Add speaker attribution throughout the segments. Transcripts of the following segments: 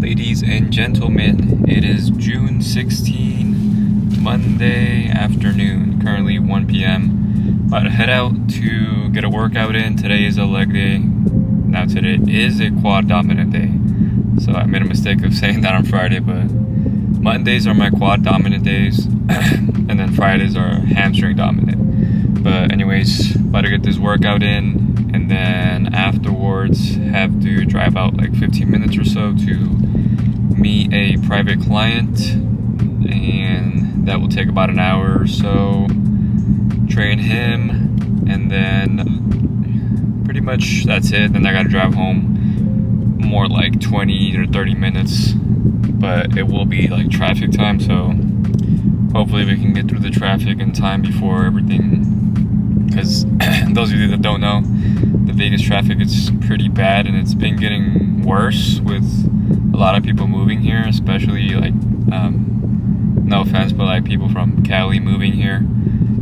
Speaker 1: Ladies and gentlemen, it is June 16, Monday afternoon, currently 1 p.m. About to head out to get a workout in. Today is a leg day. Now today is a quad dominant day. So I made a mistake of saying that on Friday, but Mondays are my quad dominant days, and then Fridays are hamstring dominant. But anyways, about to get this workout in, and then afterwards have to drive out like 15 minutes or so to meet a private client, and that will take about an hour or so. Train him, and then pretty much that's it. Then I gotta drive home more like 20 or 30 minutes, but it will be like traffic time, so hopefully we can get through the traffic in time before everything, because those of you that don't know, the Vegas traffic is pretty bad, and it's been getting worse with a lot of people moving here, especially like no offense, but like people from Cali moving here.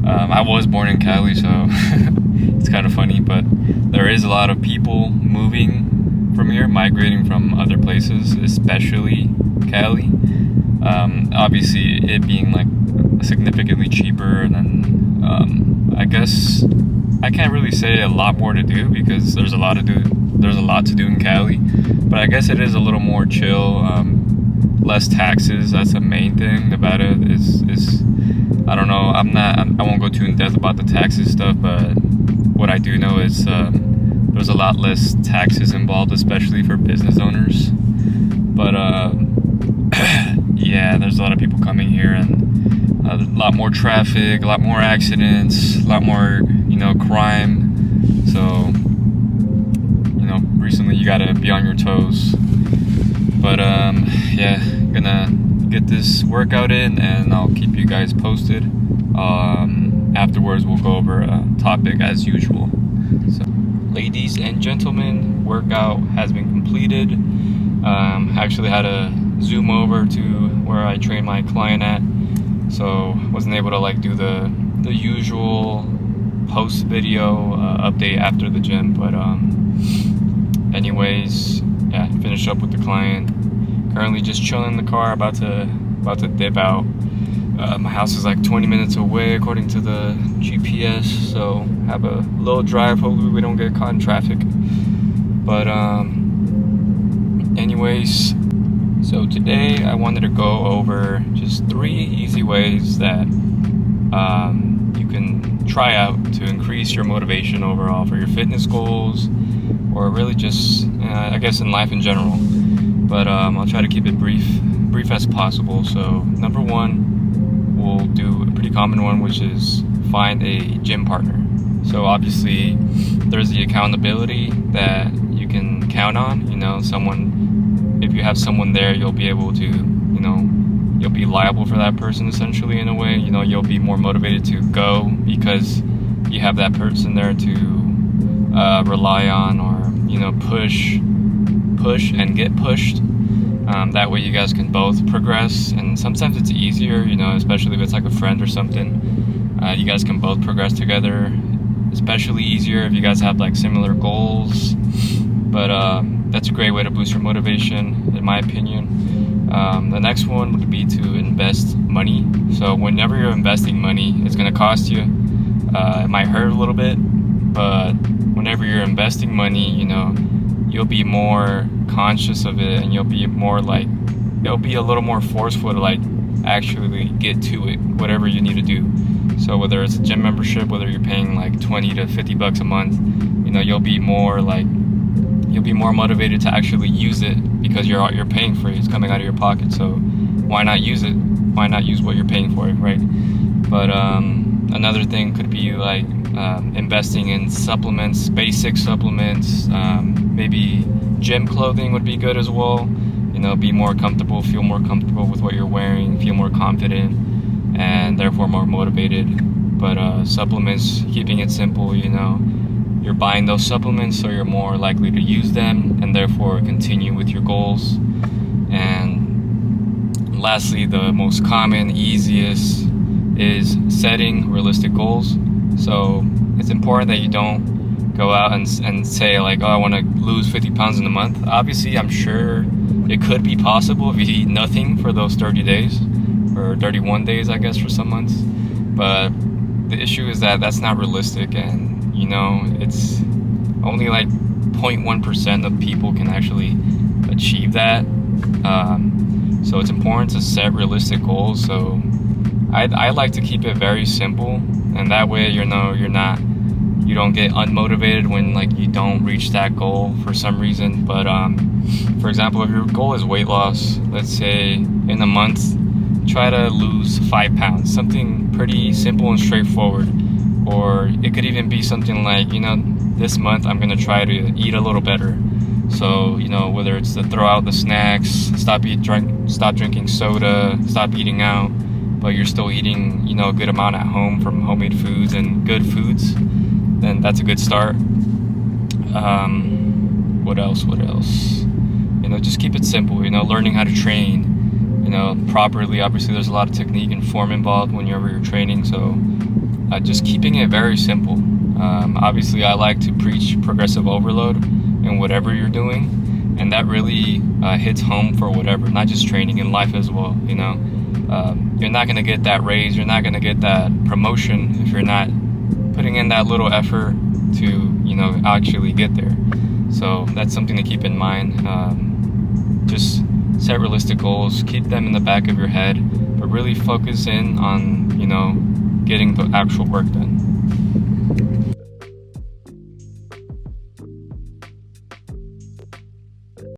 Speaker 1: I was born in Cali, so it's kind of funny, but there is a lot of people moving from here, migrating from other places, especially Cali. Obviously it being like significantly cheaper, and then I guess I can't really say a lot more to do because there's a lot to do in Cali, but I guess it is a little more chill, less taxes. That's the main thing. Nevada is I don't know, I won't go too in depth about the taxes stuff, but what I do know is there's a lot less taxes involved, especially for business owners. But yeah, there's a lot of people coming here, and a lot more traffic, a lot more accidents, a lot more, crime. So, recently you gotta be on your toes. But yeah, gonna get this workout in, and I'll keep you guys posted. Afterwards we'll go over a topic as usual. So, ladies and gentlemen, workout has been completed. Actually had to zoom over to where I train my client at, so wasn't able to like do the usual post video update after the gym. But anyways, yeah, finished up with the client. Currently just chilling in the car, about to dip out. My house is like 20 minutes away according to the GPS, so have a little drive. Hopefully we don't get caught in traffic. But anyways, so today I wanted to go over just 3 easy ways that you can try out to increase your motivation overall for your fitness goals, or really just I guess in life in general. But I'll try to keep it brief as possible. So number 1, we'll do a pretty common one, which is find a gym partner. So obviously there's the accountability that you can count on. If you have someone there, you'll be able to, you'll be liable for that person essentially in a way. You'll be more motivated to go because you have that person there to rely on, or push and get pushed. That way you guys can both progress, and sometimes it's easier, especially if it's like a friend or something. You guys can both progress together, especially easier if you guys have like similar goals. But that's a great way to boost your motivation, in my opinion. The next one would be to invest money. So whenever you're investing money, it's going to cost you. It might hurt a little bit, but whenever you're investing money, you'll be more conscious of it, and you'll be a little more forceful to like actually get to it, whatever you need to do. So whether it's a gym membership, whether you're paying like $20 to $50 a month, you'll be more motivated to actually use it because you're paying for it. It's coming out of your pocket. So why not use it? Why not use what you're paying for it, right? But another thing could be like investing in supplements, basic supplements. Maybe gym clothing would be good as well. Be more comfortable, feel more comfortable with what you're wearing, feel more confident, and therefore more motivated. But supplements, keeping it simple, you're buying those supplements so you're more likely to use them and therefore continue with your goals. And lastly, the most common, easiest is setting realistic goals. So it's important that you don't go out and say like, oh, I want to lose 50 pounds in a month. Obviously, I'm sure It could be possible if you eat nothing for those 30 days, or 31 days, I guess, for some months. But the issue is that that's not realistic, and it's only like 0.1% of people can actually achieve that. So it's important to set realistic goals. So I like to keep it very simple, and that way you don't get unmotivated when like you don't reach that goal for some reason. But for example, if your goal is weight loss, let's say in a month try to lose 5 pounds, something pretty simple and straightforward. Or it could even be something like, this month I'm gonna try to eat a little better. So whether it's to throw out the snacks, stop drinking soda, stop eating out, but you're still eating a good amount at home from homemade foods and good foods, then that's a good start. What else? Just keep it simple. Learning how to train properly. Obviously there's a lot of technique and form involved whenever you're training, so just keeping it very simple. Obviously I like to preach progressive overload in whatever you're doing, and that really hits home for whatever, not just training, in life as well. You're not going to get that raise, you're not going to get that promotion if you're not putting in that little effort to actually get there. So that's something to keep in mind. Just set realistic goals, keep them in the back of your head, but really focus in on getting the actual work done.